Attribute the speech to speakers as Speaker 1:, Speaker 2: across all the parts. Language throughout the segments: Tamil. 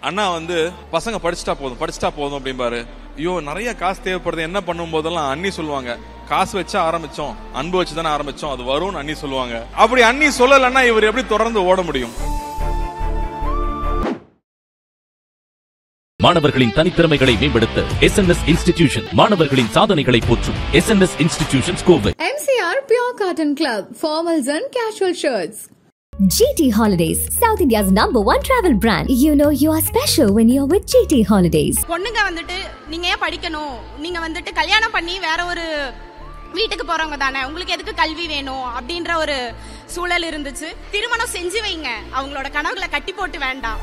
Speaker 1: அண்ணா வந்து பசங்க படிச்சுட்டா போதும் அப்படிம்பாரு. ஐயோ நிறைய காசு தேவைப்படுது, என்ன பண்ணும் போதெல்லாம் அண்ணி சொல்லுவாங்க, காசு வச்சா ஆரம்பிச்சோம், அன்பு வச்சுதானே ஆரம்பிச்சோம், அது வரும்னு அண்ணி சொல்லுவாங்க. அப்படி அண்ணி சொல்லலன்னா இவர் எப்படி தொடர்ந்து ஓட முடியும்?
Speaker 2: மாணவர்களின் தனித்திறமைகளை மேம்படுத்த SNS இன்ஸ்டிடியூஷன் மாணவர்களின் சாதனைகளை போற்றும் SNS institution Kovai.
Speaker 3: MCR Pure Cotton Club, formals and casual shirts.
Speaker 4: GT Holidays, South India's #1 travel brand. You know you are special when you're with GT Holidays.
Speaker 5: பொண்ணுங்க வந்துட்டு நீங்க ஏன் படிக்கணும், நீங்க வந்துட்டு கல்யாணம் பண்ணி வேற ஒரு வீட்டுக்கு போறவங்க தானே, உங்களுக்கு எதுக்கு கல்வி வேணும் அப்படின்ற ஒரு சூழல் இருந்துச்சு. திருமணம் செஞ்சு வைங்க, அவங்களோட கனவுகளை கட்டி போட்டு வேண்டாம்.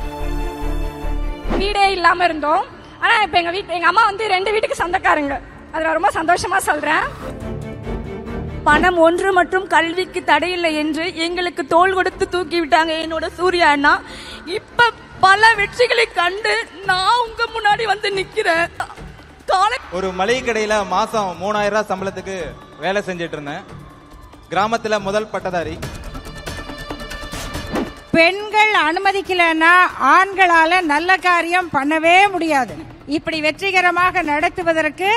Speaker 6: வீடே இல்லாம இருந்தோம். ஆனா இப்ப எங்க அம்மா வந்து 2 வீட்டுக்கு சொந்தக்காரங்க. அதுல ரொம்ப சந்தோஷமா சொல்றேன்.
Speaker 7: பணம் ஒன்று மற்றும் கல்விக்கு தடையில்லை என்று எங்களுக்கு தோள் கொடுத்து தூக்கி விட்டாங்க என்னோட சூர்யா அண்ணா. இப்ப பல வெற்றிகளை கண்டு நான் உங்க முன்னாடி வந்து நிக்கிறேன்.
Speaker 8: ஒரு மளிகை கடையில மாசம் 3000 ரூபாய் சம்பளத்துக்கு வேலை செஞ்சிட்டு இருந்தேன். கிராமத்துல முதல் பட்டதாரி.
Speaker 9: பெண்கள் அனுமதிக்கலன்னா ஆண்களால நல்ல காரியம் பண்ணவே முடியாது. இப்படி வெற்றிகரமாக நடத்துவதற்கு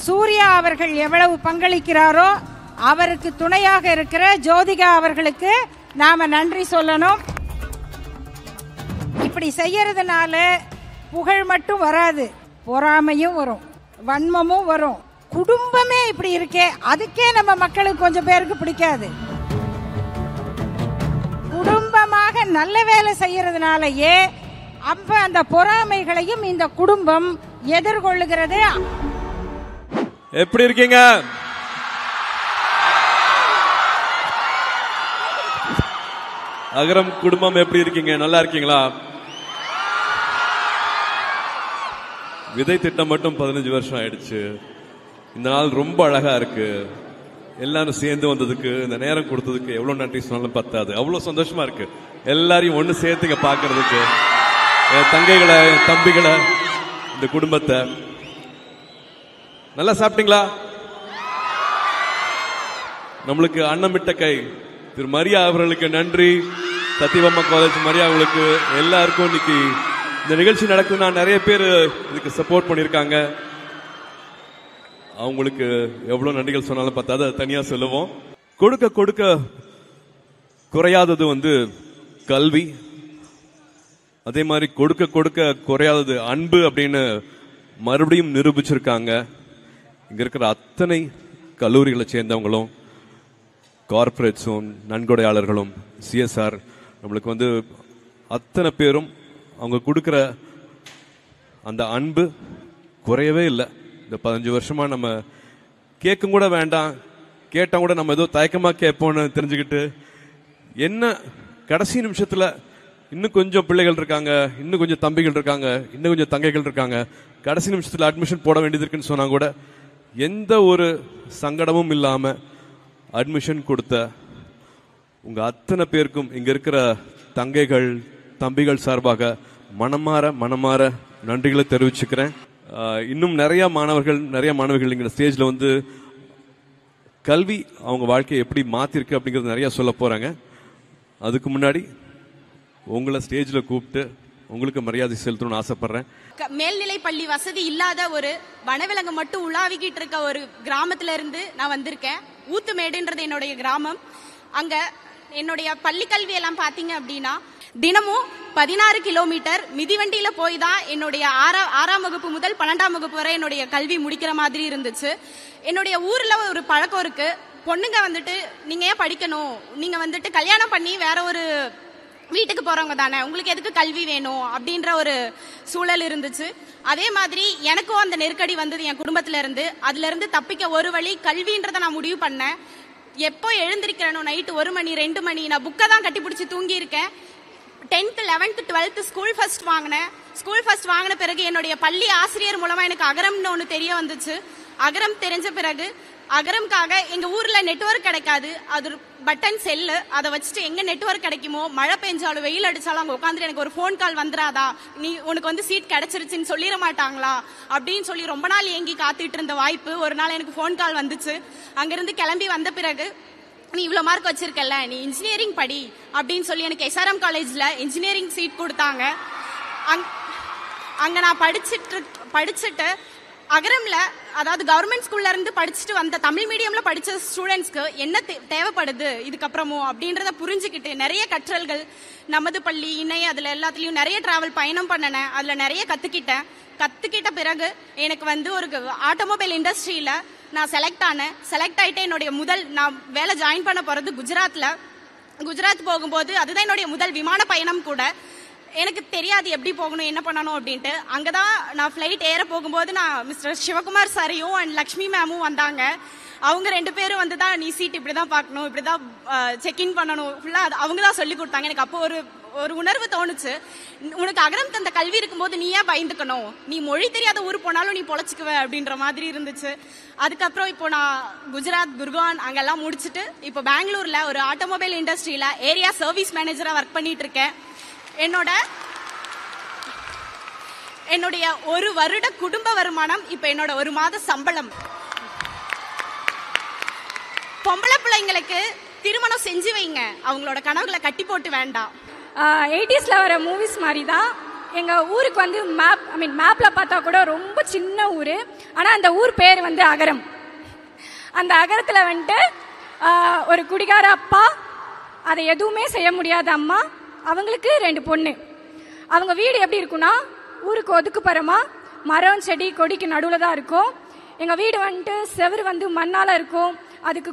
Speaker 9: சூர்யா அவர்கள் எவ்வளவு பங்களிக்கிறாரோ அவருக்கு துணையாக இருக்கிற ஜோதிகா அவர்களுக்கு நாம நன்றி சொல்லணும். இப்படி செய்யறதுனால புகழ் மட்டும் வராது, பொறாமையும் வரும், வன்மமும் வரும். குடும்பமே இப்படி இருக்கே, அதுக்கே நம்ம மக்களுக்கு கொஞ்சம் பேருக்கு பிடிக்காது. குடும்பமாக நல்ல வேலை செய்யறதுனாலயே அப்ப அந்த பொறாமைகளையும் இந்த குடும்பம் எதிர்கொள்ளுகிறது.
Speaker 1: எப்படி இருக்கீங்க? அகரம் குடும்பம் எப்படி இருக்கீங்க? நல்லா இருக்கீங்களா? விதை திட்டம் மட்டும் 15 வருஷம் ஆயிடுச்சு. இந்த நாள் ரொம்ப அழகா இருக்கு. எல்லாரும் சேர்ந்து வந்ததுக்கு, இந்த நேரம் கொடுத்ததுக்கு எவ்வளவு நன்றி சொன்னாலும் பத்தாது. அவ்வளவு சந்தோஷமா இருக்கு எல்லாரையும் ஒண்ணு சேர்த்துக்க பாக்குறதுக்கு. தங்கைகளை, தம்பிகளை, இந்த குடும்பத்தை. நல்லா சாப்பிட்டீங்களா? நம்மளுக்கு அன்னமிட்ட கை திரு மரியா அவர்களுக்கு நன்றி. சத்தியபாமா காலேஜ் மரியா அவர்களுக்கு, எல்லாருக்கும் இன்னைக்கு இந்த நிகழ்ச்சி நடக்குதுன்னா நிறைய பேர் இதுக்கு சப்போர்ட் பண்ணிருக்காங்க. அவங்களுக்கு எவ்வளவு நன்றிகள் சொன்னாலும் பத்தாது, அதை தனியா சொல்லுவோம். கொடுக்க கொடுக்க குறையாதது வந்து கல்வி, அதே மாதிரி கொடுக்க கொடுக்க குறையாதது அன்பு அப்படின்னு மறுபடியும் நிரூபிச்சிருக்காங்க. இங்க இருக்கிற அத்தனை கல்லூரிகளை சேர்ந்தவங்களும், கார்பரேட்ஸும், நன்கொடையாளர்களும், CSR, நம்மளுக்கு வந்து அத்தனை பேரும் அவங்க கொடுக்கிற அந்த அன்பு குறையவே இல்லை. இந்த 15 வருஷமா நம்ம கேட்கும் கூட வேண்டாம், கேட்டா கூட நம்ம ஏதோ தயக்கமா கேட்போம்னு தெரிஞ்சுக்கிட்டு, என்ன கடைசி நிமிஷத்துல இன்னும் கொஞ்சம் பிள்ளைகள் இருக்காங்க, இன்னும் கொஞ்சம் தம்பிகள் இருக்காங்க, இன்னும் கொஞ்சம் தங்கைகள் இருக்காங்க, கடைசி நிமிஷத்துல அட்மிஷன் போட வேண்டியது இருக்குன்னு சொன்னா கூட எந்த ஒரு சங்கடமும் இல்லாம அட்மிஷன் கொடுத்த உங்க அத்தனை பேருக்கும் இங்க இருக்கிற தங்கைகள், தம்பிகள் சார்பாக மனமாற நன்றிகளை தெரிவிச்சுக்கிறேன். இன்னும் நிறைய மாணவர்கள் இங்க ஸ்டேஜ்ல வந்து கல்வி அவங்க வாழ்க்கையை எப்படி மாத்திருக்கு அப்படிங்கறது நிறைய சொல்ல போறாங்க. அதுக்கு முன்னாடி உங்களை ஸ்டேஜ்ல கூப்பிட்டு உங்களுக்கு மரியாதை செலுத்தணும்னு ஆசைப்படுறேன்.
Speaker 5: மேல்நிலை பள்ளி வசதி இல்லாத ஒரு வனவிலங்கு மட்டும் உலாவிக்கிட்டு இருக்க ஒரு கிராமத்துல இருந்து நான் வந்திருக்கேன். ஊத்துமேடுன்றது என்னுடைய கிராமம். அங்க என்னுடைய பள்ளி கல்வி எல்லாம் பாத்தீங்க அப்படின்னா தினமும் 16 கிலோமீட்டர் மிதிவண்டியில போய் தான் என்னுடைய 6ஆம் வகுப்பு முதல் 12ஆம் வகுப்பு வரை என்னுடைய கல்வி முடிக்கிற மாதிரி இருந்துச்சு. என்னுடைய ஊர்ல ஒரு பழக்கம் இருக்கு, பொண்ணுங்க வந்துட்டு நீங்க ஏன் படிக்கணும், நீங்க வந்துட்டு கல்யாணம் பண்ணி வேற ஒரு வீட்டுக்கு போறவங்க தானே, உங்களுக்கு எதுக்கு கல்வி வேணும் அப்படின்ற ஒரு சூழல் இருந்துச்சு. அதே மாதிரி எனக்கும் அந்த நெருக்கடி வந்தது என் குடும்பத்துல இருந்து. அதுல இருந்து தப்பிக்க ஒரு வழி கல்வின்றத நான் முடிவு பண்ணேன். எப்போ எழுந்திருக்கிறேனோ நைட்டு 1 மணி 2 மணி நான் புக்கை தான் கட்டி பிடிச்சி தூங்கி இருக்கேன். 10th 11th 12th school first வாங்கினேன். ஸ்கூல் ஃபர்ஸ்ட் வாங்கின பிறகு என்னுடைய பள்ளி ஆசிரியர் மூலமா எனக்கு அகரம்னு ஒன்று தெரிய வந்துச்சு. அகரம் தெரிஞ்ச பிறகு அகரம்காக எங்க ஊர்ல நெட்வொர்க் கிடைக்காது, அது பட்டன் செல்லு, அதை வச்சுட்டு எங்க நெட்வொர்க் கிடைக்குமோ, மழை பெஞ்சாலும் வெயில் அடிச்சாலும் அங்க உட்காந்துட்டு எனக்கு ஒரு போன் கால் வந்துடாதா, நீ உனக்கு வந்து சீட் கிடைச்சிருச்சுன்னு சொல்லிட மாட்டாங்களா அப்படின்னு சொல்லி ரொம்ப நாள் ஏங்கி காத்துட்டு இருந்த வாய்ப்பு ஒரு நாள் எனக்கு போன் கால் வந்துச்சு. அங்கிருந்து கிளம்பி வந்த பிறகு நீ இவ்வளவு மார்க் வச்சிருக்கல, நீ இன்ஜினியரிங் படி அப்படின்னு சொல்லி எனக்கு SRM காலேஜ்ல இன்ஜினியரிங் சீட் கொடுத்தாங்க. அங்கே நான் படிச்சுட்டு அகரம்ல, அதாவது கவர்மெண்ட் ஸ்கூல்ல இருந்து படிச்சுட்டு வந்த தமிழ் மீடியம்ல படிச்ச ஸ்டூடெண்ட்ஸ்க்கு என்ன தேவைப்படுது இதுக்கப்புறமும் அப்படின்றத புரிஞ்சுக்கிட்டு நிறைய கற்றல்கள், நமது பள்ளி, இணை, அதுல எல்லாத்துலயும் நிறைய டிராவல் பயணம் பண்ணினேன். அதுல நிறைய கத்துக்கிட்ட பிறகு எனக்கு வந்து ஒரு ஆட்டோமொபைல் இண்டஸ்ட்ரியில நான் செலக்ட் ஆயிட்டு என்னுடைய நான் வேலை ஜாயின் பண்ண போறது குஜராத் போகும்போது அதுதான் என்னுடைய முதல் விமான பயணம் கூட. எனக்கு தெரியாது எப்படி போகணும், என்ன பண்ணணும் அப்படின்ட்டு. அங்கதான் நான் ஃபிளைட் ஏற போகும்போது நான் மிஸ்டர் சிவகுமார் சாரையும் அண்ட் லக்ஷ்மி மேமும் வந்தாங்க. அவங்க 2 பேரும் வந்து தான் நீ சீட் இப்படிதான் பார்க்கணும், இப்படிதான் செக்இன் பண்ணணும், ஃபுல்லா அவங்க தான் சொல்லி கொடுத்தாங்க. எனக்கு அப்போ ஒரு உணர்வு தோணுச்சு, உனக்கு அகரம் தந்த கல்வி இருக்கும்போது நீ ஏன் பயந்துக்கணும், நீ மொழி தெரியாத ஊர் போனாலும் நீ பொழைச்சுக்குவ அப்படின்ற மாதிரி இருந்துச்சு. அதுக்கப்புறம் இப்போ நான் குஜராத், குர்கான் அங்கெல்லாம் முடிச்சுட்டு இப்போ பெங்களூர்ல ஒரு ஆட்டோமொபைல் இண்டஸ்ட்ரியில ஏரியா சர்வீஸ் மேனேஜரா ஒர்க் பண்ணிட்டு இருக்கேன். என்னுடைய 1 வருட குடும்ப வருமானம் இப்ப என்னோட 1 மாத சம்பளம். பொம்பளை பிள்ளைங்களுக்கு திருமணம் செஞ்சு வைங்க, அவங்களோட கனவுகளை கட்டி போட்டு வேண்டாம்.
Speaker 6: 80ஸ்ல வர மூவிஸ் மாதிரி தான் எங்க ஊருக்கு வந்து மேப்ல பார்த்தா கூட ரொம்ப சின்ன ஊரு, ஆனா அந்த ஊர் பேர் வந்து அகரம். அந்த அகரத்துல வந்துட்டு ஒரு குடிகார அப்பா, அதை எதுவுமே செய்ய முடியாத அம்மா, அவங்களுக்கு 2 பொண்ணு. அவங்க வீடு எப்படி இருக்குன்னா ஊருக்கு ஒதுக்குப்புறமா மரம் செடி கொடிக்கு நடுவில் தான் இருக்கும். எங்கள் வீடு வந்துட்டு செவரு வந்து மண்ணால் இருக்கும், அதுக்கு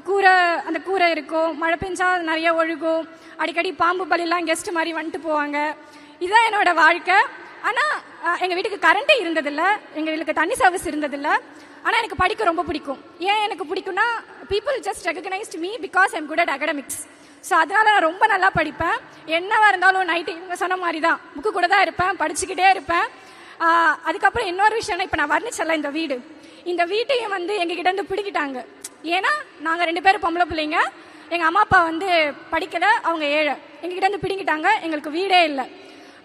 Speaker 6: அந்த கூரை இருக்கும், மழை பெஞ்சா நிறைய ஒழுகும், அடிக்கடி பாம்பு பலிலாம் கெஸ்ட் மாதிரி வந்துட்டு போவாங்க. இதுதான் என்னோட வாழ்க்கை. ஆனால் எங்கள் வீட்டுக்கு கரண்ட்டே இருந்ததில்லை, எங்கள் வீட்டுக்கு தண்ணி சர்வீஸ் இருந்ததில்லை. ஆனால் எனக்கு படிக்க ரொம்ப பிடிக்கும். ஏன் எனக்கு பிடிக்கும்னா people just recognised me because I'm good at academics. So அதனால நான் ரொம்ப நல்லா படிப்பேன். என்னவா இருந்தாலும் நைட்டு இவங்க சொன்ன மாதிரி தான் புக்கு கூட தான் இருப்பேன், படிச்சுக்கிட்டே இருப்பேன். அதுக்கப்புறம் இன்னொரு விஷயம், இப்போ நான் வர்ணிச்சல இந்த வீட்டையும் வந்து எங்ககிட்ட இருந்து பிடிக்கிட்டாங்க. ஏன்னா நாங்கள் 2 பேரும் பொம்பளை பிள்ளைங்க, எங்கள் அம்மா அப்பா வந்து படிக்கலை, அவங்க ஏழை, எங்ககிட்ட இருந்து பிடிக்கிட்டாங்க, எங்களுக்கு வீடே இல்லை.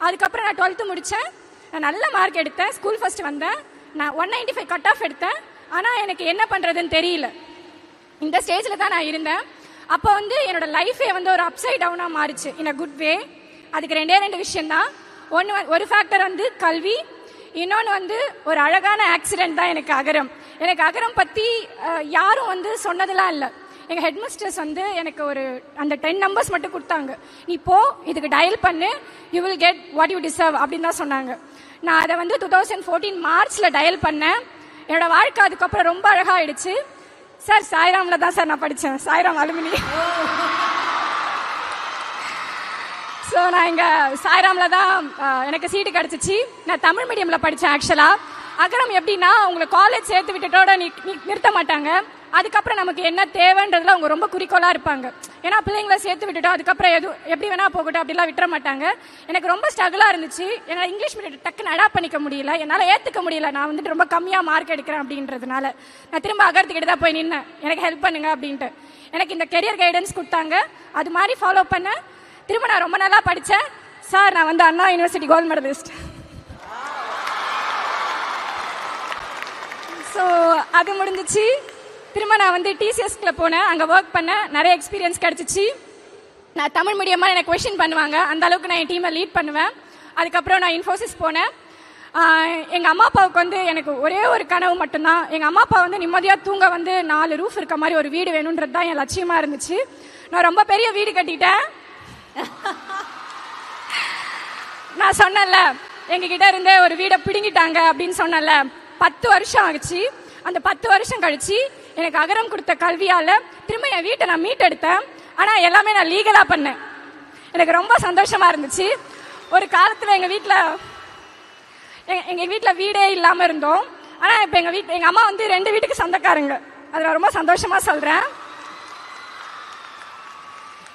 Speaker 6: அதுக்கப்புறம் நான் 12th முடித்தேன், நான் நல்ல மார்க் எடுத்தேன், ஸ்கூல் ஃபர்ஸ்ட் வந்தேன், நான் 195 கட் ஆஃப் எடுத்தேன். ஆனால் எனக்கு என்ன பண்ணுறதுன்னு தெரியல. இந்த ஸ்டேஜில் தான் நான் இருந்தேன். அப்போ வந்து என்னோட லைஃபே வந்து ஒரு அப்சைட் டவுனாக மாறிச்சு இன் அ குட் வே. அதுக்கு 2 விஷயம்தான். ஒரு ஃபேக்டர் வந்து கல்வி, இன்னொன்று வந்து ஒரு அழகான ஆக்சிடென்ட் தான் எனக்கு அகரம். எனக்கு அகரம் பற்றி யாரும் வந்து சொன்னதெல்லாம் இல்லை. எங்கள் ஹெட் மிஸ்டர்ஸ் வந்து எனக்கு அந்த 10 நம்பர்ஸ் மட்டும் கொடுத்தாங்க. நீ போ, இதுக்கு டயல் பண்ணு, you will get what you deserve அப்படின்னு தான் சொன்னாங்க. நான் அதை வந்து 2014 மார்ச்ல டயல் பண்ணேன். என்னோட வாழ்க்கை அதுக்கப்புறம் ரொம்ப அழகாயிடுச்சு. சார் சாய்ராம்ல தான் சார் நான் படித்தேன், சாய்ராம் அலுமினி. ஸோ நான் இங்கே சாய்ராமில் தான் எனக்கு சீட்டு கிடச்சிச்சு. நான் தமிழ் மீடியமில் படித்தேன். ஆக்சுவலாக அகரம் எப்படின்னா உங்களை காலேஜ் சேர்த்து விட்டுட்டோட நிறுத்த மாட்டாங்க. அதுக்கப்புறம் நமக்கு என்ன தேவைன்றதுல அவங்க ரொம்ப குறிக்கோளாக இருப்பாங்க. ஏன்னா பிள்ளைங்களை சேர்த்து விட்டுட்டோம், அதுக்கப்புறம் எப்படி வேணா போகட்டும் அப்படிலாம் விட்டுற மாட்டாங்க. எனக்கு ரொம்ப ஸ்ட்ரகிளாக இருந்துச்சு. என்னால் இங்கிலீஷ் மீடியம் டக்குன்னு அடாப்ட் பண்ணிக்க முடியல, என்னால் ஏற்றுக்க முடியல. நான் வந்துட்டு ரொம்ப கம்மியாக மார்க் எடுக்கிறேன் அப்படின்றதுனால நான் திரும்ப அகரத்துக்கிட்ட தான் போய் நின்னேன், எனக்கு ஹெல்ப் பண்ணுங்க அப்படின்ட்டு. எனக்கு இந்த கெரியர் கைடன்ஸ் கொடுத்தாங்க, அது மாதிரி ஃபாலோ பண்ணேன். திரும்ப நான் ரொம்ப நல்லா படித்தேன். சார் நான் வந்து அண்ணா யூனிவர்சிட்டி கோல்டு மெடலிஸ்ட். ஸோ அது முடிஞ்சிச்சு. திரும்ப நான் வந்து டிசிஎஸ்ல போனேன், அங்கே ஒர்க் பண்ணேன், நிறைய எக்ஸ்பீரியன்ஸ் கிடச்சிச்சு. நான் தமிழ் மீடியமாக எனக்கு கொஷின் பண்ணுவாங்க, அந்த அளவுக்கு நான் என் டீமை லீட் பண்ணுவேன். அதுக்கப்புறம் நான் இன்ஃபோசிஸ் போனேன். எங்கள் அம்மா அப்பாவுக்கு வந்து எனக்கு ஒரே ஒரு கனவு மட்டும்தான். எங்கள் அம்மா அப்பா வந்து நிம்மதியாக தூங்க வந்து 4 ரூஃப் இருக்க மாதிரி ஒரு வீடு வேணுன்றது தான் என் லட்சியமாக இருந்துச்சு. நான் ரொம்ப பெரிய வீடு கட்டிட்டேன். நான் சொன்னேன்ல எங்ககிட்ட இருந்தே ஒரு வீடை பிடுங்கிட்டாங்க அப்படின்னு சொன்னேன்ல, 10 வருஷம் ஆச்சு. அந்த 10 வருஷம் கழிச்சு எனக்கு அகரம் கொடுத்த கல்வியால திரும்ப என் வீட்டை நான் மீட்டெடுத்தேன். ஆனா எல்லாமே நான் லீகலா பண்ணேன். எனக்கு ரொம்ப சந்தோஷமா இருந்துச்சு. ஒரு காலத்துல எங்க வீட்டுல வீடே இல்லாம இருந்தோம். ஆனா இப்ப எங்க அம்மா வந்து 2 வீட்டுக்கு சொந்தக்காரங்க. அதுல ரொம்ப சந்தோஷமா சொல்றேன்.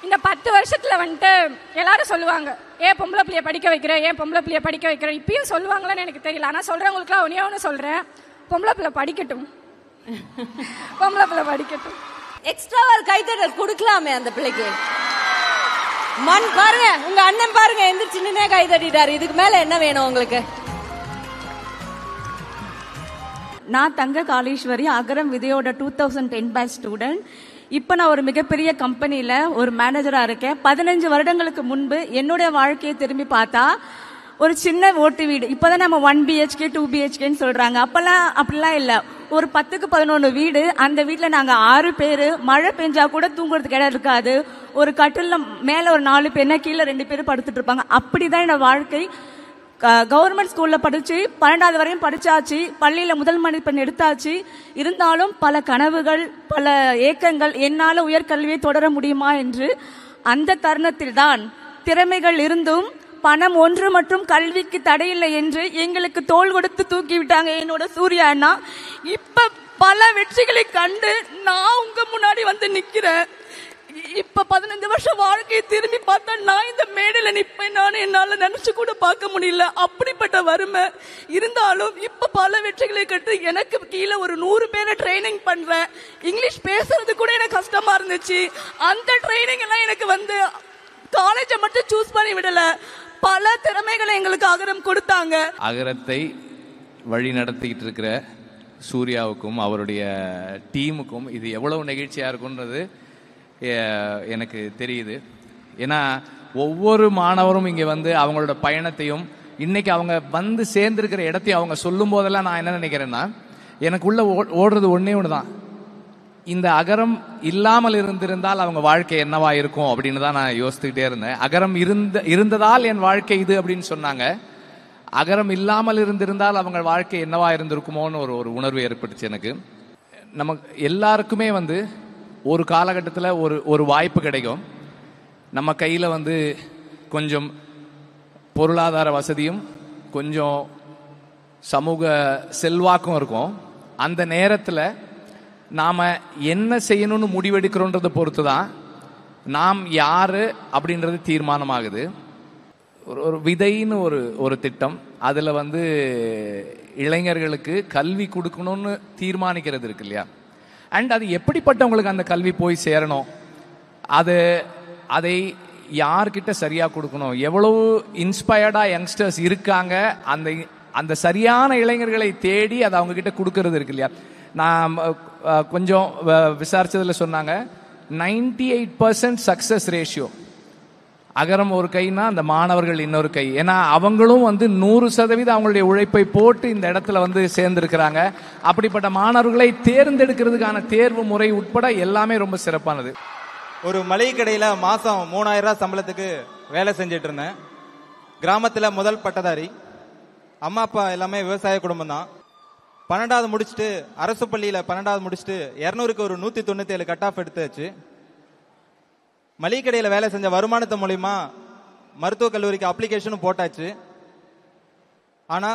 Speaker 6: இந்த 10 வருஷத்துல வந்துட்டு எல்லாரும் சொல்லுவாங்க, ஏன் பொம்பளை பிள்ளைய படிக்க வைக்கிற, ஏன் பொம்பளை பிள்ளைய படிக்க வைக்கிற. இப்பயும் சொல்லுவாங்களான்னு எனக்கு தெரியல. ஆனா சொல்றவங்களுக்குலாம் ஒன்னு சொல்றேன், பொம்பளை பிள்ளை படிக்கட்டும், பொம்பளை பிள்ளை படிக்கட்டும்.
Speaker 10: எக்ஸ்ட்ரா ஒரு கைத்தட்டல் கொடுக்கலாமே அந்த பிள்ளைக்கு. மண் பாருங்க, உங்க அண்ணன் பாருங்க எந்திரிச்சு நின்னே கை தட்டிட்டாரு. இதுக்கு மேல என்ன வேணும் உங்களுக்கு?
Speaker 7: நான் தங்க காளீஸ்வரி, அகரம் விதையோட 2010 பேட்ச் ஸ்டூடெண்ட். இப்போ நான் ஒரு மிகப்பெரிய கம்பெனியில் ஒரு மேனேஜராக இருக்கேன். 15 வருடங்களுக்கு முன்பு என்னுடைய வாழ்க்கையை திரும்பி பார்த்தா ஒரு சின்ன ஓட்டு வீடு. இப்பதான் நம்ம 1 BHK 2 BHKன்னு சொல்றாங்க. அப்பெல்லாம் அப்படிலாம் இல்ல. ஒரு 10க்கு 11 வீடு. அந்த வீட்டுல நாங்க 6 பேரு. மழை பெஞ்சா கூட தூங்குறதுக்கு இடம் இருக்காது. ஒரு கட்டில்ல மேல ஒரு 4 பேர்னா கீழே 2 பேரும் படுத்துட்டு இருப்பாங்க. அப்படிதான் என்னோட வாழ்க்கை. கவர்மெண்ட் ஸ்கூல்ல படிச்சு 12வது வரையும் படிச்சாச்சு. பள்ளியில முதல் மதிப்பெண் எடுத்தாச்சு. இருந்தாலும் பல கனவுகள், பல ஏக்கங்கள், என்னால உயர்கல்வியை தொடர முடியுமா என்று. அந்த தருணத்தில் தான் திறமைகள் இருந்தும் பணம் ஒன்று மற்றும் கல்விக்கு தடையில்லை என்று எங்களுக்கு தோள் கொடுத்து தூக்கி விட்டாங்க என்னோட சூர்யா அண்ணா. இப்ப பல வெற்றிகளை கண்டு நான் உங்க முன்னாடி வந்து நிக்கிறேன். இப்ப 15 வருஷம் வாழ்க்கையை திரும்பி பார்த்தா நான் இந்த மேடையில நிப்பேன். நான் என்னால நினைச்சு கூட பார்க்க முடியல. அப்படிப்பட்ட வறுமை இருந்தாலும் இப்ப பல வெற்றிகளை கட்டு எனக்கு கீழே ஒரு 100 பேரை ட்ரைனிங் பண்றேன். இங்கிலீஷ் பேசுறது கூட எனக்கு கஷ்டமா இருந்துச்சு. அந்த ட்ரைனிங் எல்லாம் எனக்கு வந்து காலேஜை மட்டும் சூஸ் பண்ணி விடல, பல திறமைகளை எங்களுக்கு அகரம் கொடுத்தாங்க.
Speaker 11: அகரத்தை வழி நடத்திக்கிட்டு இருக்கிற சூர்யாவுக்கும் அவருடைய டீமுக்கும் இது எவ்வளவு நெகிழ்ச்சியா இருக்குன்றது எனக்கு தெரியுது. ஏன்னா ஒவ்வொரு மாணவரும் இங்கே வந்து அவங்களோட பயணத்தையும் இன்னைக்கு அவங்க வந்து சேர்ந்திருக்கிற இடத்தையும் அவங்க சொல்லும் போதெல்லாம் நான் என்ன நினைக்கிறேன்னா, எனக்குள்ள ஓடுறது ஒன்னே ஒண்ணுதான், இந்த அகரம் இல்லாமல் இருந்திருந்தால் அவங்க வாழ்க்கை என்னவா இருக்கும் அப்படின்னு தான் நான் யோசித்துக்கிட்டே இருந்தேன். அகரம் இருந்ததால் என் வாழ்க்கை இது அப்படின்னு சொன்னாங்க. அகரம் இல்லாமல் இருந்திருந்தால் அவங்க வாழ்க்கை என்னவா இருந்திருக்குமோன்னு ஒரு உணர்வு ஏற்பட்டுச்சு எனக்கு. நமக்கு எல்லாருக்குமே வந்து ஒரு காலகட்டத்தில் ஒரு வாய்ப்பு கிடைக்கும். நம்ம கையில் வந்து கொஞ்சம் பொருளாதார வசதியும் கொஞ்சம் சமூக செல்வாக்கும் இருக்கும். அந்த நேரத்தில் நாம் என்ன செய்யணும்னு முடிவெடுக்கிறோன்றதை பொறுத்து தான் நாம் யார் அப்படின்றது தீர்மானமாகுது. ஒரு விதைன்னு ஒரு திட்டம், அதில் வந்து இளைஞர்களுக்கு கல்வி கொடுக்கணும்னு தீர்மானிக்கிறது இருக்கு இல்லையா. அண்ட் அது எப்படிப்பட்டவங்களுக்கு அந்த கல்வி போய் சேரணும், அதை யார்கிட்ட சரியா கொடுக்கணும், எவ்வளவு இன்ஸ்பயர்டா யங்ஸ்டர்ஸ் இருக்காங்க, அந்த சரியான இளைஞர்களை தேடி அதை அவங்க கிட்ட கொடுக்கறது இருக்கு இல்லையா. நான் கொஞ்சம் விசாரிச்சதுல சொன்னாங்க 98% சக்சஸ் ரேஷியோ. அகரம் ஒரு கைனா அந்த மாணவர்கள் இன்னொரு கை. ஏன்னா அவங்களும் வந்து 100% அவங்களுடைய உழைப்பை போட்டு இந்த இடத்துல வந்து சேர்ந்திருக்கிறாங்க. அப்படிப்பட்ட மாணவர்களை தேர்ந்தெடுக்கிறதுக்கான தேர்வு முறை உட்பட எல்லாமே ரொம்ப சிறப்பானது.
Speaker 8: ஒரு மளிகை கடையில மாசம் 3000 ரூபாய் சம்பளத்துக்கு வேலை செஞ்சிட்டு இருந்தேன். கிராமத்துல முதல் பட்டதாரி. அம்மா அப்பா எல்லாமே விவசாய குடும்பம் தான். 12வது முடிச்சுட்டு அரசு பள்ளியில 12வது முடிச்சுட்டு 200க்கு ஒரு 197 கட் ஆஃப் எடுத்தாச்சு. மளிகை கடையில் வேலை செஞ்ச வருமானத்து மூலியமா மருத்துவக் கல்லூரிக்கு அப்ளிகேஷனும் போட்டாச்சு. ஆனா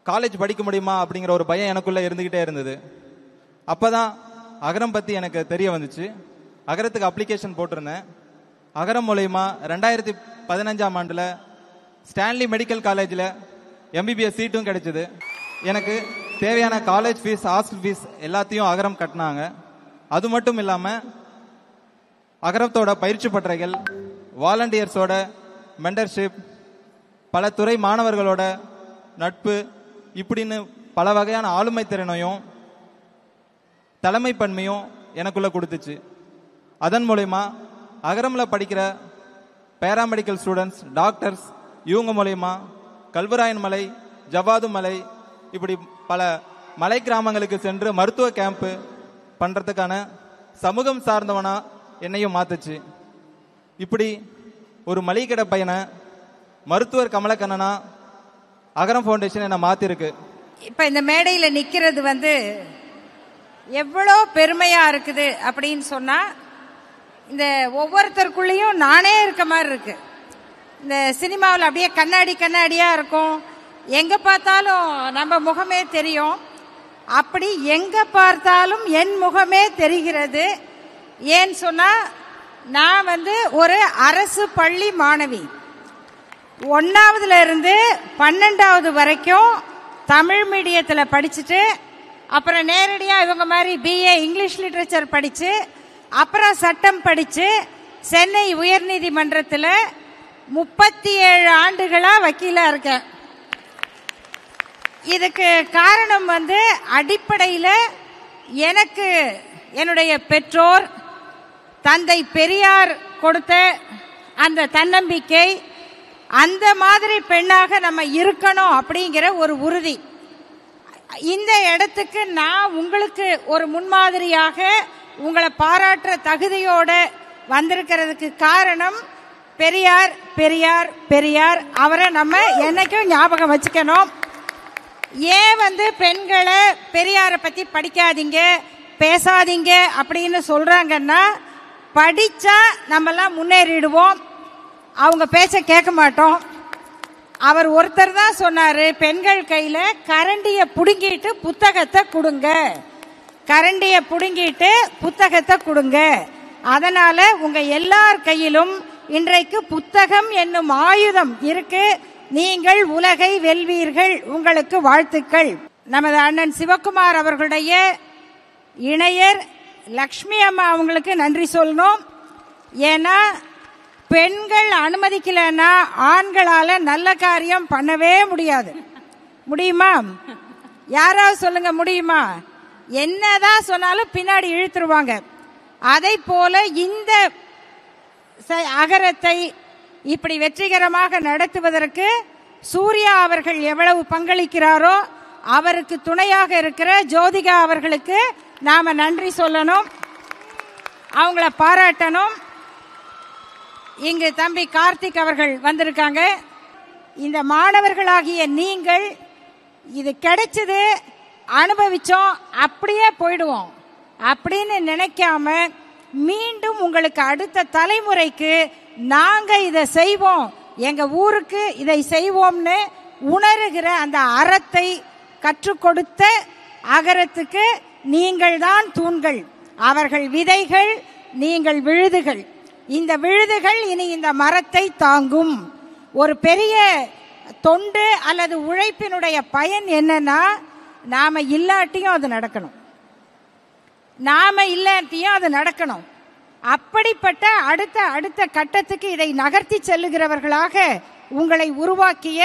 Speaker 8: காலேஜ் படிக்க முடியுமா அப்படிங்கிற ஒரு பயம் எனக்குள்ள இருந்துகிட்டே இருந்தது. அப்பதான் அகரம் பத்தி எனக்கு தெரிய வந்துச்சு. அகரத்துக்கு அப்ளிகேஷன் போட்டிருந்தேன். அகரம் மூலியமா 2015ஆம் ஆண்டுல ஸ்டான்லி மெடிக்கல் காலேஜில் MBBS சீட்டும் கிடைச்சது. எனக்கு தேவையான காலேஜ் ஃபீஸ், ஹாஸ்டல் ஃபீஸ் எல்லாத்தையும் அகரம் கட்டினாங்க. அது மட்டும் இல்லாம அகரத்தோட பயிற்சி பட்டறைகள், வாலண்டியர்ஸோட மெண்டர்ஷிப், பல துறை மாணவர்களோட நட்பு, இப்படின்னு பல வகையான ஆளுமை திறனையும் தலைமை பன்மையும் எனக்குள்ள கொடுத்துச்சு. அதன் மூலயமா அகரம்ல படிக்கிற பேராமெடிக்கல் ஸ்டூடெண்ட்ஸ், டாக்டர்ஸ், இவங்க மூலயமா கல்வராயன் மலை, ஜவாது மலை, இப்படி பல மலை கிராமங்களுக்கு சென்று மருத்துவ கேம்ப் பண்றதுக்கான சமூகம் சார்ந்தவனா என்னையும் மாத்துச்சு. இப்படி ஒரு மளிகை கடை பையனை மருத்துவர் கமலக்கண்ணனா அகரம் ஃபவுண்டேஷன் என்ன மாத்திருக்கு.
Speaker 9: இப்ப இந்த மேடையில நிக்கிறது வந்து எவ்வளோ பெருமையா இருக்குது அப்படின்னு சொன்னா, இந்த ஒவ்வொருத்தருக்குள்ளேயும் நானே இருக்க மாதிரி இருக்கு. இந்த சினிமாவில் அப்படியே கண்ணாடி கண்ணாடியா இருக்கும், எங்க பார்த்தாலும் நம்ம முகமே தெரியும். அப்படி எங்க பார்த்தாலும் என் முகமே தெரிகிறது. ஏன்னு சொன்னா, நான் வந்து ஒரு அரசு பள்ளி மாணவி. 1ஆவதுல இருந்து 12வது வரைக்கும் தமிழ் மீடியத்தில் படிச்சுட்டு, அப்புறம் நேரடியாக இவங்க மாதிரி BA இங்கிலீஷ் லிட்ரேச்சர் படிச்சு, அப்புறம் சட்டம் படிச்சு சென்னை உயர்நீதிமன்றத்தில் 37 ஆண்டுகளா வக்கீலா இருக்கேன். இதுக்கு காரணம் வந்து அடிப்படையில் எனக்கு என்னுடைய பெற்றோர், தந்தை பெரியார் கொடுத்த அந்த தன்னம்பிக்கை, அந்த மாதிரி பெண்ணாக நம்ம இருக்கணும் அப்படிங்கிற ஒரு உறுதி. இந்த இடத்துக்கு நான் உங்களுக்கு ஒரு முன்மாதிரியாக உங்களை பாராட்டுற தகுதியோட வந்திருக்கிறதுக்கு காரணம் பெரியார் பெரியார் பெரியார். அவரை நம்ம என்னைக்கும் ஞாபகம் வச்சுக்கணும். ஏன் பெண்களை பெரியாரை பத்தி படிக்காதீங்க பேசாதீங்க அப்படின்னு சொல்றாங்கன்னா, படிச்சா நம்மெல்லாம் முன்னேறிடுவோம், அவங்க பேச்ச கேட்க மாட்டோம். அவர் ஒருத்தர் தான் சொன்னாரு, பெண்கள் கையில கரண்டிய புடுங்கிட்டு புத்தகத்தை கொடுங்க, கரண்டிய புடுங்கிட்டு புத்தகத்தை கொடுங்க. அதனால உங்க எல்லார் கையிலும் இன்றைக்கு புத்தகம் என்னும் ஆயுதம் இருக்கு. நீங்கள் உலகை வெல்வீர்கள். உங்களுக்கு வாழ்த்துக்கள். நமது அண்ணன் சிவகுமார் அவர்களுடைய இணையர் லக்ஷ்மி அம்மா அவங்களுக்கு நன்றி சொல்லணும். ஏன்னா பெண்கள் அனுமதிக்கலன்னா ஆண்களால நல்ல காரியம் பண்ணவே முடியாது. முடியுமா? யாராவது சொல்லுங்க, முடியுமா? என்னதான் சொன்னாலும் பின்னாடி இழுத்துருவாங்க. அதை போல இந்த அகரத்தை இப்படி வெற்றிகரமாக நடத்துவதற்கு சூர்யா அவர்கள் எவ்வளவு பங்களிக்கிறாரோ அவருக்கு துணையாக இருக்கிற ஜோதிகா அவர்களுக்கு நாம நன்றி சொல்லணும், அவங்கள பாராட்டணும். இங்கு தம்பி கார்த்திக் அவர்கள் வந்திருக்காங்க. இந்த மாணவர்களாகிய நீங்கள் இது கிடைச்சது அனுபவிச்சோம் அப்படியே போயிடுவோம் அப்படின்னு நினைக்காம மீண்டும் உங்களுக்கு அடுத்த தலைமுறைக்கு நாங்க இதை செய்வோம், எங்க ஊருக்கு இதை செய்வோம்னு உணர்கிற அந்த அறத்தை கற்றுக் கொடுத்த அகரத்துக்கு நீங்கள் தான் தூண்கள். அவர்கள் விதைகள், நீங்கள் விழுதுகள். இந்த விழுதுகள் இனி இந்த மரத்தை தாங்கும். ஒரு பெரிய தொண்டு அல்லது உழைப்பினுடைய பயன் என்னன்னா, நாம இல்லாட்டியும் அது நடக்கணும், நாம இல்லாட்டியும் அது நடக்கணும். அப்படிப்பட்ட அடுத்த அடுத்த கட்டத்துக்கு இதை நகர்த்தி செல்லுகிறவர்களாக உங்களை உருவாக்கிய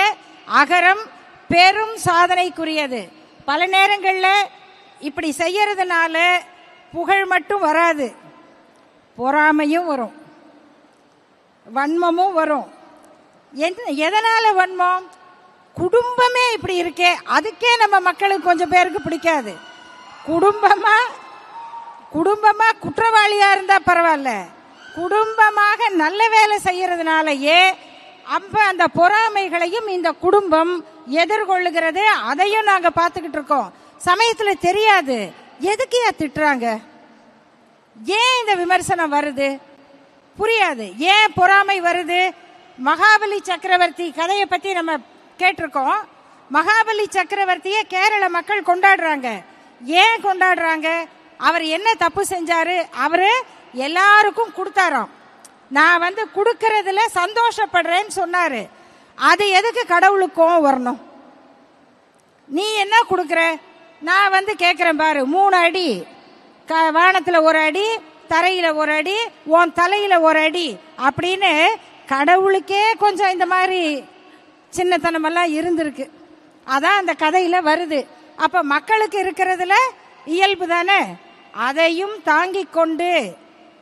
Speaker 9: அகரம் பெரும் சாதனைக்குரியது. பல நேரங்களில் இப்படி செய்யறதுனால புகழ் மட்டும் வராது, பொறாமையும் வரும், வன்மமும் வரும். எதனால வன்மம்? குடும்பமே இப்படி இருக்கே, அதுக்கே நம்ம மக்களுக்கு கொஞ்சம் பேருக்கு பிடிக்காது. குடும்பமா குற்றவாளியா இருந்தா பரவாயில்ல, குடும்பமாக நல்ல வேலை செய்யறதுனாலயே அப்ப அந்த பொறாமைகளையும் இந்த குடும்பம் எதிர்கொள்ளுகிறது. அதையும் நாங்க பார்த்துக்கிட்டு இருக்கோம். சமயத்துல தெரியாது எதுக்கு திட்டுறாங்க, ஏன் இந்த விமர்சனம் வருது புரியாது, ஏன் பொறாமை வருது. மகாபலி சக்கரவர்த்தி கதையை பத்தி நம்ம கேட்டிருக்கோம். மகாபலி சக்கரவர்த்தியை கேரள மக்கள் கொண்டாடுறாங்க. ஏன் கொண்டாடுறாங்க? அவர் என்ன தப்பு செஞ்சாரு? அவரு எல்லாருக்கும் கொடுத்தாராம். நான் கொடுக்கறதுல சந்தோஷப்படுறேன்னு சொன்னாரு. அது எதுக்கு கடவுளுக்கும் வரணும்? நீ என்ன கொடுக்கற? நான் கேட்கிறேன் பாரு, 3 அடி வானத்துல 1 அடி, தரையில 1 அடி, உன் தலையில 1 அடி அப்படின்னு கடவுளுக்கே கொஞ்சம் இந்த மாதிரி சின்னத்தனமெல்லாம் இருந்திருக்கு. அதான் அந்த கதையில வருது. அப்ப மக்களுக்கு இருக்கிறதுல இயல்பு தானே. அதையும் தாங்கிக் கொண்டு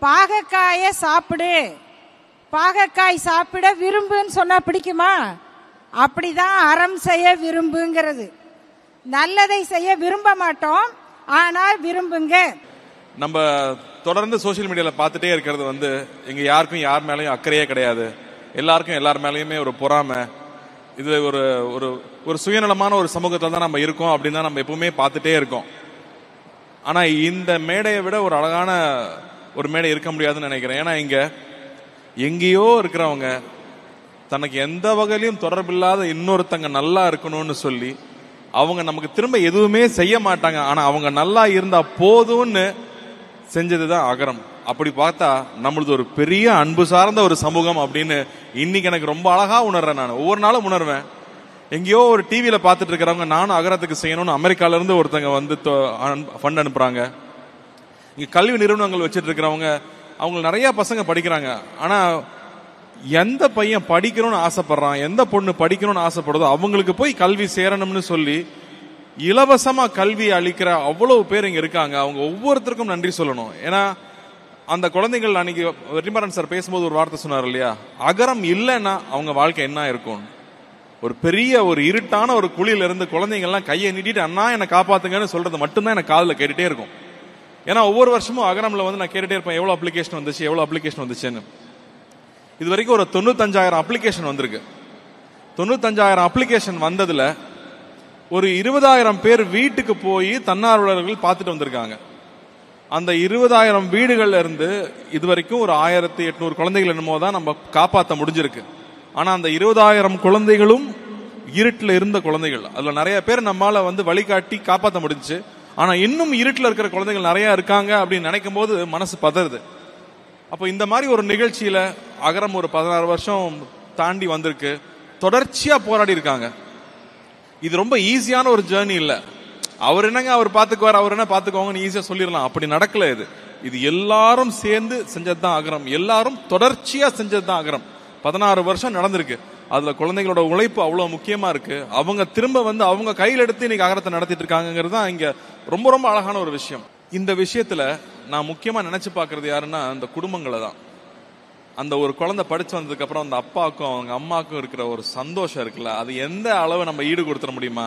Speaker 9: பாகக்காய சாப்பிடு, பாகக்காய் சாப்பிட விரும்புன்னு சொன்னா பிடிக்குமா? அப்படிதான் அறம் செய்ய விரும்புங்கிறது. நல்லதை செய்ய விரும்ப மாட்டோம், ஆனால் விரும்புங்க.
Speaker 12: நம்ம தொடர்ந்து சோசியல் மீடியால பார்த்துட்டே இருக்கிறது எங்க யாருக்கும் யார் மேலேயும் அக்கறையே கிடையாது, எல்லாருக்கும் எல்லார் மேலேயுமே ஒரு பொறாமை. இது ஒரு ஒரு ஒரு சுயநலமான ஒரு சமூகத்தில் தான் நம்ம இருக்கோம் அப்படின்னு தான் நம்ம எப்பவுமே பார்த்துட்டே இருக்கோம். ஆனா இந்த மேடையை விட ஒரு அழகான ஒரு மேடை இருக்க முடியாதுன்னு நினைக்கிறேன். ஏன்னா இங்க எங்கேயோ இருக்கிறவங்க தனக்கு எந்த வகையிலும் தொடர்பில்லாத இன்னொருத்தங்க நல்லா இருக்கணும்னு சொல்லி அவங்க நமக்கு திரும்ப எதுவுமே செய்ய மாட்டாங்க, ஆனா அவங்க நல்லா இருந்தா போதும்னு செஞ்சதுதான் அகரம். அப்படி பார்த்தா நம்மளது ஒரு பெரிய அன்பு சார்ந்த ஒரு சமூகம் அப்படின்னு இன்னைக்கு எனக்கு ரொம்ப அழகா உணர்றேன். நான் ஒவ்வொரு நாளும் உணர்வேன். எங்கேயோ ஒரு டிவியில பார்த்துட்டு இருக்கிறவங்க நானும் அகரத்துக்கு செய்யணும்னு அமெரிக்கால இருந்து ஒருத்தங்க ஃபண்ட் அனுப்புறாங்க. இங்க கல்வி நிறுவனங்கள் வச்சுட்டு இருக்கிறவங்க அவங்க நிறைய பசங்க படிக்கிறாங்க. ஆனா எந்த பையன் படிக்கணும்னு ஆசைப்படுறான், எந்த பொண்ணு படிக்கணும்னு ஆசைப்படுதோ அவங்களுக்கு போய் கல்வி சேரணும்னு சொல்லி இலவசமா கல்வி அளிக்கிற அவ்வளவு பேர் இங்க இருக்காங்க. அவங்க ஒவ்வொருத்தருக்கும் நன்றி சொல்லணும். ஏன்னா அந்த குழந்தைகள் அன்னைக்கு வெற்றிமாறன் சார் பேசும்போது ஒரு வார்த்தை சொன்னார் இல்லையா, அகரம் இல்லைன்னா அவங்க வாழ்க்கை என்ன இருக்கும். ஒரு பெரிய ஒரு இருட்டான ஒரு குழியில இருந்து குழந்தைங்கள்லாம் கையை நீட்டிட்டு அண்ணா என்னை காப்பாத்துங்கன்னு சொல்றது மட்டும்தான் எனக்கு காதுல கேட்டுட்டே இருக்கும். ஏன்னா ஒவ்வொரு வருஷமும் அகரம்ல வந்து நான் கேட்டுட்டே இருப்பேன், எவ்வளவு அப்ளிகேஷன் வந்துச்சுன்னு. இது வரைக்கும் ஒரு 95,000 அப்ளிகேஷன் வந்திருக்கு. 95,000 அப்ளிகேஷன் வந்ததுல ஒரு 20,000 பேர் வீட்டுக்கு போய் தன்னார்வலர்கள் பார்த்துட்டு வந்திருக்காங்க. அந்த 20,000 வீடுகள்ல இருந்து இது வரைக்கும் ஒரு 1,800 குழந்தைகள் என்னமோ தான் நம்ம காப்பாற்ற முடிஞ்சிருக்கு. ஆனா அந்த 20,000 குழந்தைகளும் இருட்டுல இருந்த குழந்தைகள். அதுல நிறைய பேர் நம்மால வந்து வழிகாட்டி காப்பாற்ற முடிஞ்சு. ஆனா இன்னும் இருட்டுல இருக்கிற குழந்தைகள் நிறைய இருக்காங்க அப்படின்னு நினைக்கும் போது மனசு பதறுது. அப்போ இந்த மாதிரி ஒரு நிகழ்ச்சியில அகரம் ஒரு 16 வருஷம் தாண்டி வந்திருக்கு. தொடர்ச்சியா போராடி இருக்காங்க. இது ரொம்ப ஈஸியான ஒரு ஜேர்னி இல்ல. அவர் என்னங்க அவர் பாத்துக்குவார், அவர் என்ன பாத்துக்குவாங்கன்னு ஈஸியா சொல்லிடலாம். அப்படி நடக்கல. இது எல்லாரும் சேர்ந்து செஞ்சதுதான் அகரம். எல்லாரும் தொடர்ச்சியா செஞ்சதுதான் அகரம். 16 வருஷம் நடந்திருக்கு. அதுல குழந்தைங்களோட உழைப்பு அவ்வளவு முக்கியமா இருக்கு. அவங்க திரும்ப வந்து அவங்க கையில் எடுத்து இன்னைக்கு அகரத்தை நடத்திட்டு இருக்காங்கிறது தான் இங்க ரொம்ப ரொம்ப அழகான ஒரு விஷயம். இந்த விஷயத்துல நான் முக்கியமா நினைச்சு பாக்குறது யாருன்னா அந்த குடும்பங்களை தான். அந்த ஒரு குழந்தை படிச்சு வந்ததுக்கு அப்புறம் அந்த அப்பாவுக்கும் அவங்க அம்மாவுக்கும் இருக்கிற ஒரு சந்தோஷம் இருக்குல்ல, அது எந்த அளவு நம்ம ஈடு கொடுத்துட முடியுமா?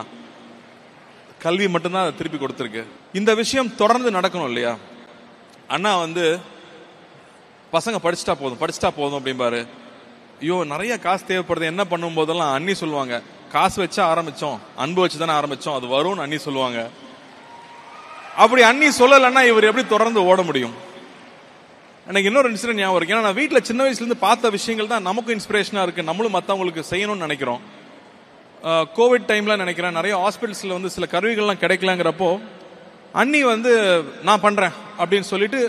Speaker 12: கல்வி மட்டும்தான் அதை திருப்பி கொடுத்துருக்கு. இந்த விஷயம் தொடர்ந்து நடக்கணும் இல்லையா? அண்ணா வந்து பசங்க படிச்சுட்டா போதும் அப்படிம்பாரு. ஐயோ நிறைய காசு தேவைப்படுது, என்ன பண்ணும் போதெல்லாம் அண்ணி சொல்லுவாங்க, காசு வச்சா ஆரம்பிச்சோம், அன்பு வச்சுதானே ஆரம்பிச்சோம், அது வரும்னு அண்ணி சொல்லுவாங்க. அப்படி அண்ணி சொல்லலைன்னா இவர் எப்படி தொடர்ந்து ஓட முடியும்? எனக்கு இன்னொரு இன்சிடென்ட் ஞாபகம் இருக்கு. ஏன்னா நான் வீட்டுல சின்ன வயசுல இருந்து பார்த்த விஷயங்கள் தான் நமக்கும் இன்ஸ்பிரேஷனா இருக்கு. நம்மளும் மத்தவங்களுக்கு செய்யணும்னு நினைக்கிறோம். கோவிட் டைம்ல நினைக்கிறேன் நிறைய ஹாஸ்பிட்டல்ஸ்ல வந்து சில கருவிகள்லாம் கிடைக்கலங்கிறப்போ அண்ணி வந்து நான் பண்றேன் அப்படின்னு சொல்லிட்டு,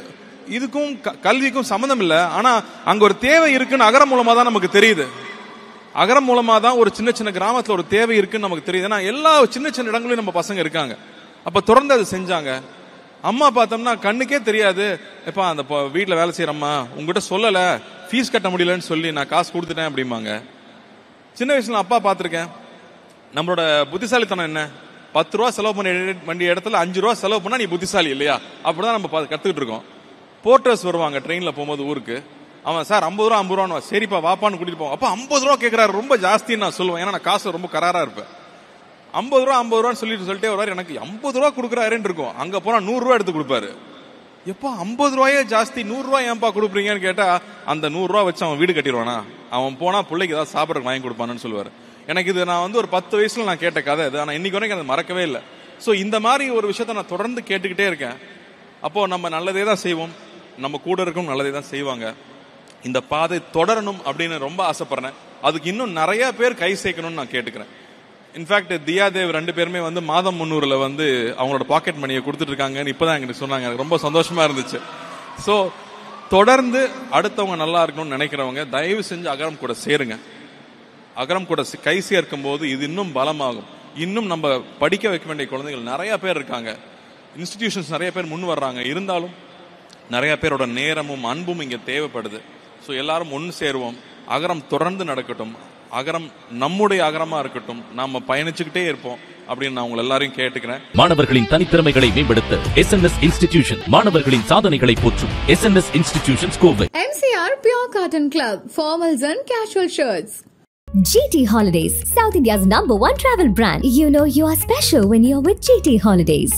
Speaker 12: இதுக்கும் கல்விக்கும் சம்மந்தம் இல்லை, ஆனா அங்க ஒரு தேவை இருக்குன்னு அகரம் மூலமா தான் நமக்கு தெரியுது. அகரம் மூலமா தான் ஒரு சின்ன சின்ன கிராமத்துல ஒரு தேவை இருக்குன்னு நமக்கு தெரியுது. ஏன்னா எல்லா சின்ன சின்ன இடங்களையும் நம்ம பசங்க இருக்காங்க. அப்ப தொடர்ந்து அது செஞ்சாங்க. அம்மா பார்த்தோம்னா கண்ணுக்கே தெரியாது, எப்பா அந்த வீட்டுல வேலை செய்யறம்மா உங்ககிட்ட சொல்லல, ஃபீஸ் கட்ட முடியலன்னு சொல்லி நான் காசு கொடுத்துட்டேன் அப்படிம்பாங்க. சின்ன வயசுல அப்பா பார்த்திருக்கேன். நம்மளோட புத்திசாலித்தனம் என்ன, 10 ரூபா செலவு பண்ண வேண்டிய இடத்துல 5 ரூபா செலவு பண்ணா நீ புத்திசாலி இல்லையா? அப்படிதான் நம்ம கத்துக்கிட்டு இருக்கோம். போர்ட்டர்ஸ் வருவாங்க ட்ரெயின்ல போகும்போது ஊருக்கு, அவன் சார் 50 ரூபா சரிப்பா வாப்பான்னு கூட்டிட்டு போவான். அப்ப 50 ரூபா கேட்கிறாரு, ரொம்ப ஜாஸ்தின்னு நான் சொல்லுவேன். ஏன்னா நான் காசு ரொம்ப கராரா இருப்பேன். 50 ரூபான்னு சொல்லிட்டே வர்றாரு. எனக்கு 50 ரூபா கொடுக்குறாருன்னு இருக்கும். அங்க போனா 100 ரூபா எடுத்து கொடுப்பாரு. எப்பா 50 ரூபாயே ஜாஸ்தி, 100 ரூபாய் ஏன்பா கொடுப்பீங்கன்னு கேட்டா, அந்த 100 ரூபா வச்சு அவன் வீடு கட்டிடுவானா, அவன் போனா பிள்ளைக்கு ஏதாவது சாப்பிட்றதுக்கு வாங்கி கொடுப்பான்னு சொல்லுவாரு. எனக்கு இது நான் வந்து ஒரு 10 வயசுல நான் கேட்ட கதை இது. ஆனா இன்னைக்கு வரைக்கும் அதை மறக்கவே இல்லை. சோ இந்த மாதிரி ஒரு விஷயத்த நான் தொடர்ந்து கேட்டுக்கிட்டே இருக்கேன். அப்போ நம்ம நல்லதே தான் செய்வோம், நம்ம கூட இருக்கும் நல்லதே தான் செய்வாங்க. இந்த பாதை தொடரணும் அப்படின்னு ரொம்ப ஆசைப்படுறேன். அதுக்கு இன்னும் நிறைய பேர் கை சேர்க்கணும்னு நான் கேட்டுக்கிறேன். இன்ஃபேக்ட் தியாதேவ் 2 பேருமே வந்து மாதம் 300ல வந்து அவங்களோட பாக்கெட் மணியை கொடுத்துட்டு இருக்காங்கன்னு இப்பதான் எங்களுக்கு சொன்னாங்க. எனக்கு ரொம்ப சந்தோஷமா இருந்துச்சு. சோ தொடர்ந்து அடுத்தவங்க நல்லா இருக்கணும்னு நினைக்கிறவங்க தயவு செஞ்சு அகரம் கூட சேருங்க. அகரம் கூட கை சேர்க்கும் போது இது இன்னும் பலமாகும். இன்னும் நம்ம படிக்க வைக்க வேண்டிய குழந்தைகள் நிறைய பேர் இருக்காங்க. இன்ஸ்டிடியூஷன்ஸ் நிறைய பேர் முன் வர்றாங்க. இருந்தாலும் நிறைய பேரோட நேரமும் அன்பும் இங்க தேவைப்படுது. ஸோ எல்லாரும் ஒன்று சேருவோம். அகரம் தொடர்ந்து நடக்கட்டும். அகரம் நம்முடைய அகரமா இருக்கட்டும். நாம பயணிச்சுக்கிட்டே இருப்போம் அப்படின்னு நான் உங்களை எல்லாரையும் கேட்டுக்கிறேன்.
Speaker 2: மாணவர்களின் தனித்திறமைகளை மேம்படுத்த SNS இன்ஸ்டிடியூஷன் மாணவர்களின் சாதனைகளை போற்றும் SNS institution Kovai.
Speaker 3: MCR Pure Cotton Club, formals and casual shirts.
Speaker 4: GT Holidays, South India's #1 travel brand. You know you are special when you're with GT Holidays.